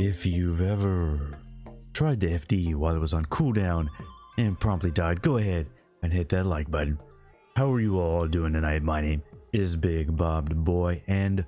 If you've ever tried to FD while it was on cooldown and promptly died, go ahead and hit that like button. How are you all doing tonight? My name is Bigbobbedboi and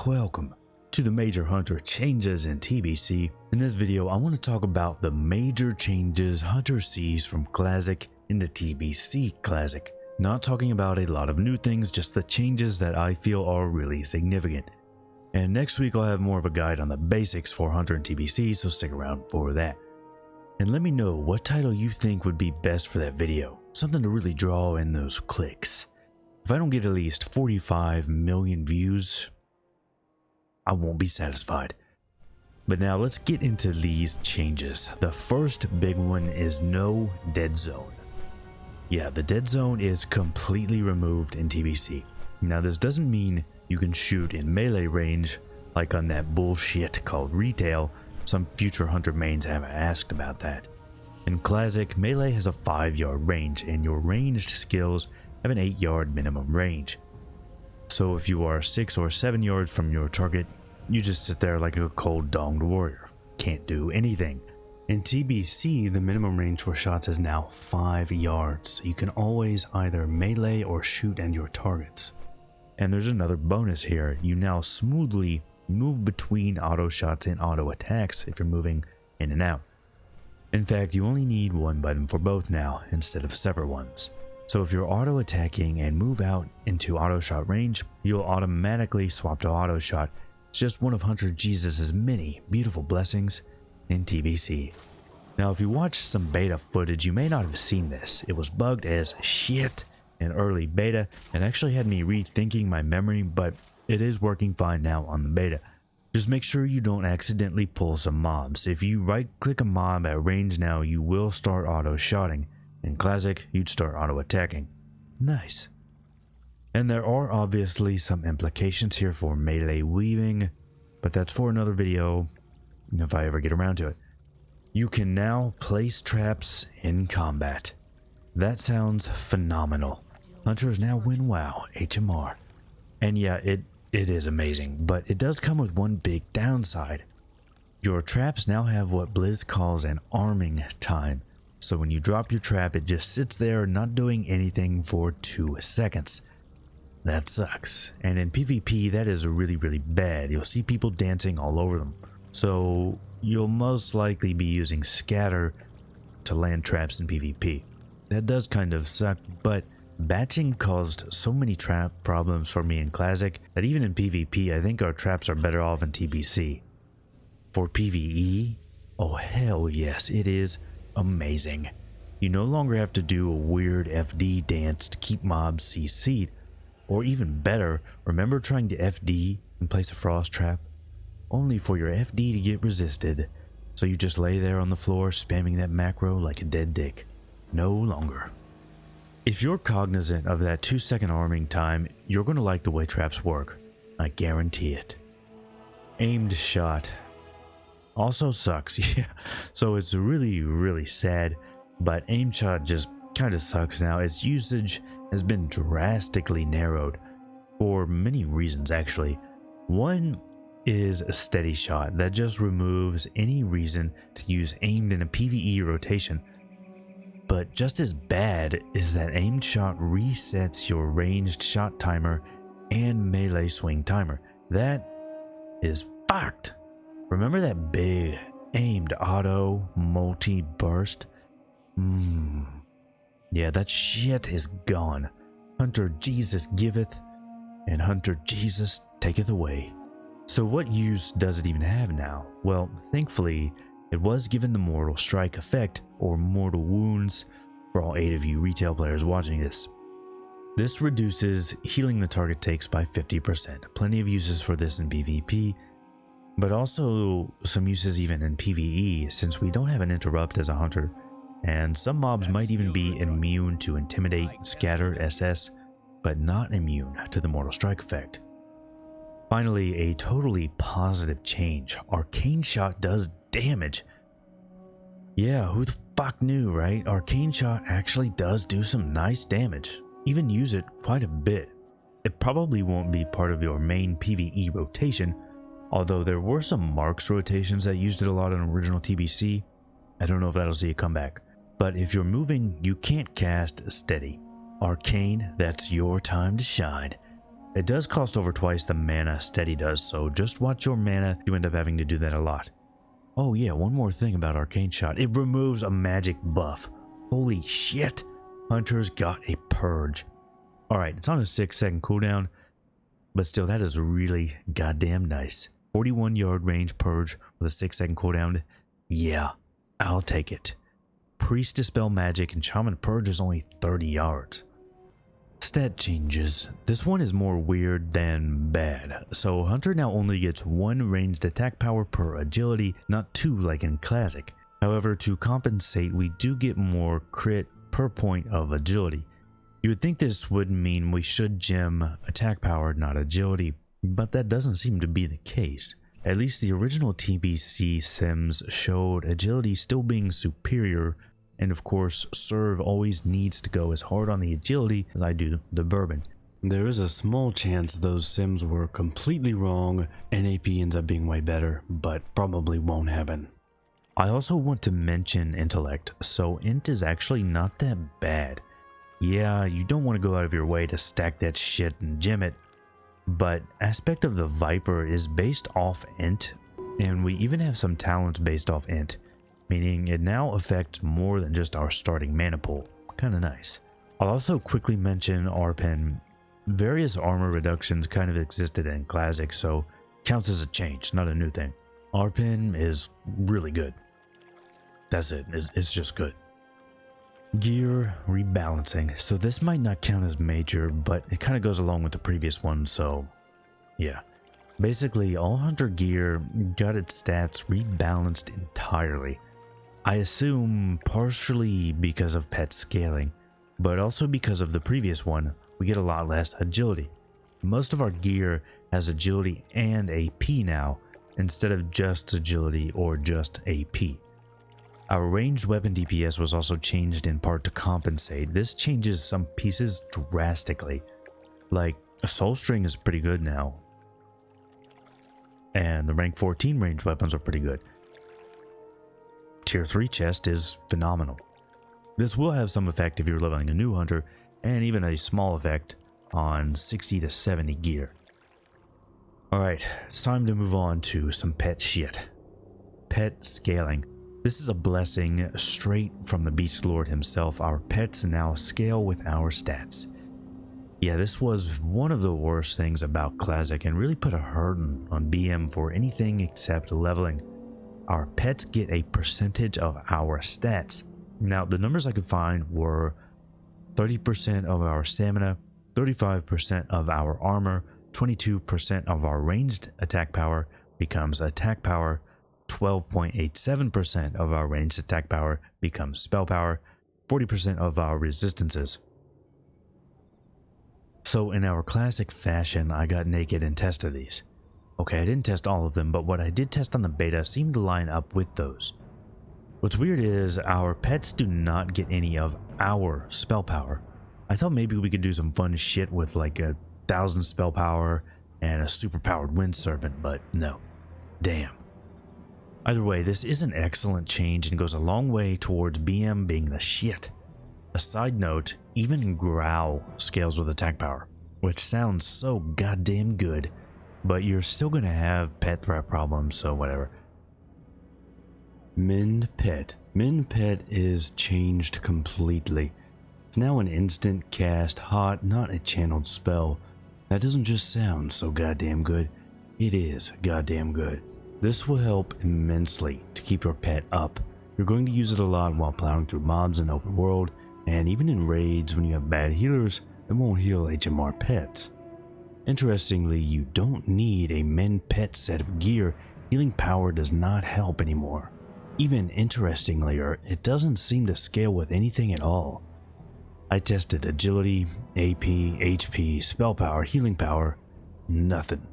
welcome to the major hunter changes in TBC. In this video, I want to talk about the major changes Hunter sees from Classic into TBC Classic. Not talking about a lot of new things, just the changes that I feel are really significant. And next week I'll have more of a guide on the basics for Hunter and TBC, so stick around for that. And let me know what title you think would be best for that video. Something to really draw in those clicks. If I don't get at least 45 million views, I won't be satisfied. But now let's get into these changes. The first big one is no Deadzone. Yeah, the Deadzone is completely removed in TBC. Now this doesn't mean you can shoot in melee range like on that bullshit called retail. Some future hunter mains have asked about that. In Classic, melee has a 5-yard range and your ranged skills have an 8-yard minimum range. So if you are 6 or 7 yards from your target, you just sit there like a cold-donged warrior. Can't do anything. In TBC, the minimum range for shots is now 5 yards, so you can always either melee or shoot at your targets. And there's another bonus here. You now smoothly move between auto shots and auto attacks if you're moving in and out. In fact, you only need one button for both now instead of separate ones. So if you're auto attacking and move out into auto shot range, you'll automatically swap to auto shot. It's just one of Hunter Jesus's many beautiful blessings in TBC. Now if you watched some beta footage, you may not have seen this. It was bugged as shit in early beta and actually had me rethinking my memory, but it is working fine now on the beta. Just make sure you don't accidentally pull some mobs. If you right click a mob at range now, you will start auto shotting. In Classic, you'd start auto attacking. Nice. And there are obviously some implications here for melee weaving, but that's for another video if I ever get around to it. You can now place traps in combat. That sounds phenomenal. Hunters now win WoW HMR. And yeah, it is amazing, but it does come with one big downside. Your traps now have what Blizz calls an arming time. So when you drop your trap, it just sits there not doing anything for 2 seconds. That sucks. And in PvP, that is really bad. You'll see people dancing all over them. So you'll most likely be using scatter to land traps in PvP. That does kind of suck, but batching caused so many trap problems for me in Classic that even in PvP, I think our traps are better off in TBC. For PvE, oh hell yes, it is amazing. You no longer have to do a weird FD dance to keep mobs CC'd. Or even better, remember trying to FD and place a frost trap? Only for your FD to get resisted, so you just lay there on the floor spamming that macro like a dead dick. No longer. If you're cognizant of that 2-second arming time, you're going to like the way traps work. I guarantee it. Aimed shot also sucks, yeah. So it's really sad, but aimed shot just kind of sucks now. Its usage has been drastically narrowed for many reasons actually. One is a steady shot that just removes any reason to use aimed in a PvE rotation. But just as bad is that aimed shot resets your ranged shot timer and melee swing timer. That is fucked. Remember that big aimed auto multi-burst? Yeah, that shit is gone. Hunter Jesus giveth, and Hunter Jesus taketh away. So what use does it even have now? Well, thankfully, it was given the Mortal Strike effect, or Mortal Wounds, for all 8 of you retail players watching this. This reduces healing the target takes by 50%. Plenty of uses for this in PvP, but also some uses even in PvE, since we don't have an interrupt as a hunter, and some mobs might even be immune to Intimidate, Scatter, SS, but not immune to the Mortal Strike effect. Finally, a totally positive change. Arcane Shot does damage. Yeah, who the fuck knew, right? Arcane Shot actually does do some nice damage. Even use it quite a bit. It probably won't be part of your main PvE rotation, Although there were some marks rotations that used it a lot in original TBC. I don't know if that'll see a comeback. But if you're moving, you can't cast steady. Arcane, that's your time to shine. It does cost over twice the mana steady does, so just watch your mana. You end up having to do that a lot. Oh yeah, one more thing about Arcane Shot. It removes a magic buff. Holy shit. Hunter's got a purge. Alright, it's on a 6-second cooldown, but still that is really goddamn nice. 41-yard range purge with a 6-second cooldown. Yeah, I'll take it. Priest Dispel Magic and Shaman Purge is only 30 yards. Stat changes. This one is more weird than bad. So Hunter now only gets 1 ranged attack power per agility, not 2 like in Classic. However, to compensate, we do get more crit per point of agility. You would think this would mean we should gem attack power, not agility, but that doesn't seem to be the case. At least the original TBC sims showed agility still being superior, and of course Serve always needs to go as hard on the agility as I do the bourbon. There is a small chance those sims were completely wrong and AP ends up being way better, but probably won't happen. I also want to mention intellect, so int is actually not that bad. Yeah, you don't want to go out of your way to stack that shit and gem it, but aspect of the Viper is based off int, and we even have some talents based off int, meaning it now affects more than just our starting mana pool. Kinda nice. I'll also quickly mention Arpen. Various armor reductions kind of existed in Classic, so counts as a change, not a new thing. Arpen is really good. That's it, it's just good. Gear rebalancing. So this might not count as major, but it kind of goes along with the previous one, so yeah. Basically, all Hunter gear got its stats rebalanced entirely. I assume partially because of pet scaling, but also because of the previous one, we get a lot less agility. Most of our gear has agility and AP now, instead of just agility or just AP. Our ranged weapon DPS was also changed in part to compensate. This changes some pieces drastically. Like, a soul string is pretty good now. And the rank 14 ranged weapons are pretty good. Tier 3 chest is phenomenal. This will have some effect if you're leveling a new hunter, and even a small effect on 60 to 70 gear. Alright, it's time to move on to some pet shit. Pet scaling. This is a blessing straight from the Beast Lord himself. Our pets now scale with our stats. Yeah, this was one of the worst things about Classic and really put a hurt on BM for anything except leveling. Our pets get a percentage of our stats. Now, the numbers I could find were 30% of our stamina, 35% of our armor, 22% of our ranged attack power becomes attack power, 12.87% of our ranged attack power becomes spell power, 40% of our resistances. So in our classic fashion, I got naked and tested these. Okay, I didn't test all of them, but what I did test on the beta seemed to line up with those. What's weird is our pets do not get any of our spell power. I thought maybe we could do some fun shit with like 1,000 spell power and a super powered wind serpent, but no. Damn. Either way, this is an excellent change and goes a long way towards BM being the shit. A side note, even Growl scales with attack power, which sounds so goddamn good, but you're still gonna have pet threat problems, so whatever. Mend Pet. Mend Pet is changed completely. It's now an instant cast hot, not a channeled spell. That doesn't just sound so goddamn good, it is goddamn good. This will help immensely to keep your pet up. You're going to use it a lot while plowing through mobs in open world, and even in raids when you have bad healers that won't heal HMR pets. Interestingly, you don't need a Mend Pet set of gear. Healing power does not help anymore. Even interestingly, it doesn't seem to scale with anything at all. I tested agility, AP, HP, spell power, healing power, nothing.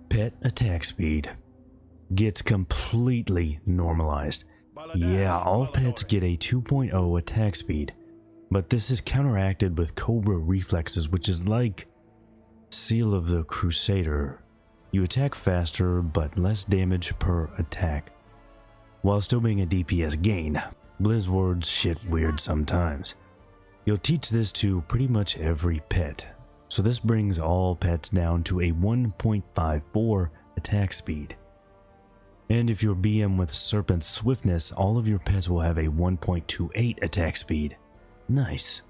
Pet attack speed gets completely normalized. Yeah, all pets get a 2.0 attack speed, but this is counteracted with Cobra reflexes, which is like Seal of the Crusader You attack faster but less damage per attack, while still being a DPS gain. Blizzwords shit weird sometimes. You'll teach this to pretty much every pet, so this brings all pets down to a 1.54 attack speed. And if you're BM with Serpent Swiftness, all of your pets will have a 1.28 attack speed. Nice.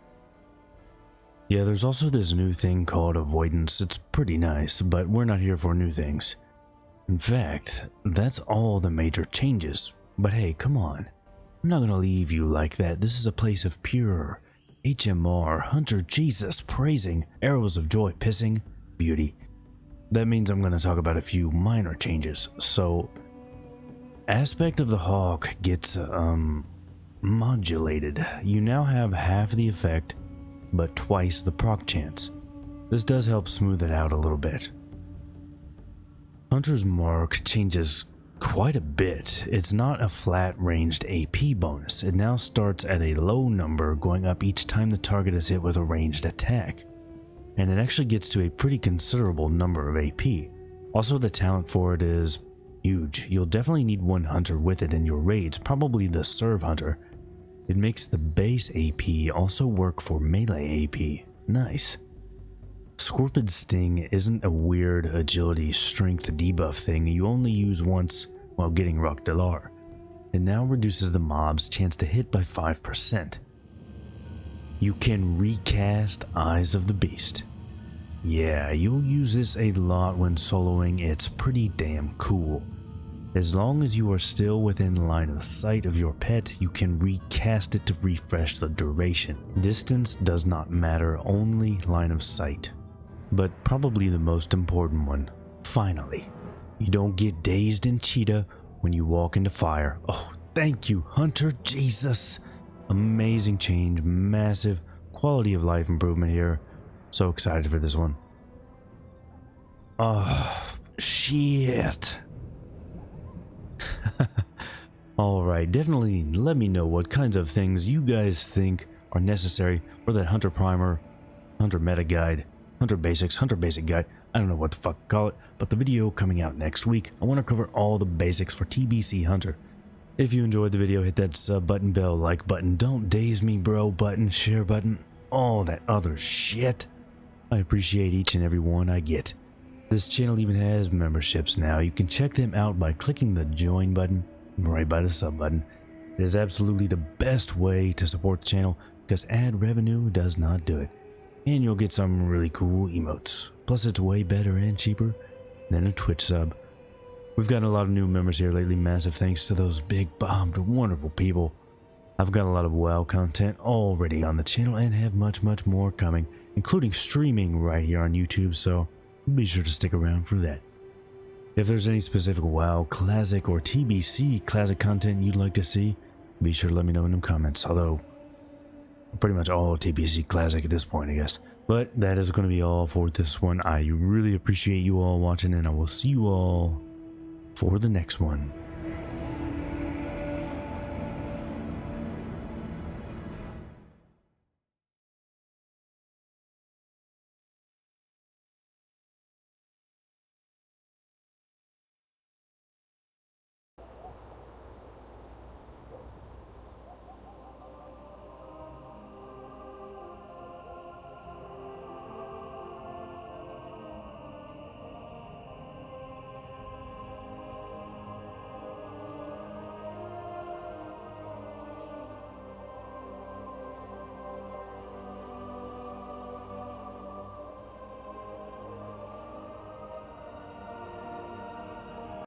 Yeah, there's also this new thing called Avoidance. It's pretty nice, but we're not here for new things. In fact, that's all the major changes. But hey, come on. I'm not gonna leave you like that. This is a place of pure HMR, Hunter Jesus praising, arrows of joy pissing, beauty. That means I'm gonna talk about a few minor changes. So, aspect of the hawk gets modulated. You now have half the effect, but twice the proc chance. This does help smooth it out a little bit. Hunter's Mark changes quite a bit. It's not a flat ranged AP bonus. It now starts at a low number, going up each time the target is hit with a ranged attack. And it actually gets to a pretty considerable number of AP. Also, the talent for it is huge. You'll definitely need one hunter with it in your raids, probably the Serve Hunter. It makes the base AP also work for melee AP. Nice. Scorpid Sting isn't a weird agility strength debuff thing you only use once while getting Rock Delar. It now reduces the mob's chance to hit by 5%. You can recast Eyes of the Beast. Yeah, you'll use this a lot when soloing. It's pretty damn cool. As long as you are still within line of sight of your pet, you can recast it to refresh the duration. Distance does not matter, only line of sight. But probably the most important one, finally, you don't get dazed in cheetah when you walk into fire. Oh, thank you, Hunter Jesus. Amazing change, massive quality of life improvement here. So excited for this one. Oh, shit. Alright, definitely let me know what kinds of things you guys think are necessary for that Hunter Primer, Hunter Meta Guide, Hunter Basics, Hunter Basic Guide. I don't know what the fuck to call it, but the video coming out next week, I want to cover all the basics for TBC Hunter. If you enjoyed the video, hit that sub button, bell, like button, don't daze me bro button, share button, all that other shit. I appreciate each and every one I get. This channel even has memberships now. You can check them out by clicking the join button right by the sub button. It is absolutely the best way to support the channel because ad revenue does not do it. And you'll get some really cool emotes. Plus it's way better and cheaper than a Twitch sub. We've gotten a lot of new members here lately. Massive thanks to those big bombed wonderful people. I've got a lot of WoW content already on the channel and have much more coming, including streaming right here on YouTube, so be sure to stick around for that. If there's any specific WoW Classic or TBC Classic content you'd like to see, be sure to let me know in the comments, although pretty much all TBC Classic at this point, I guess. But that is going to be all for this one. I really appreciate you all watching, and I will see you all for the next one.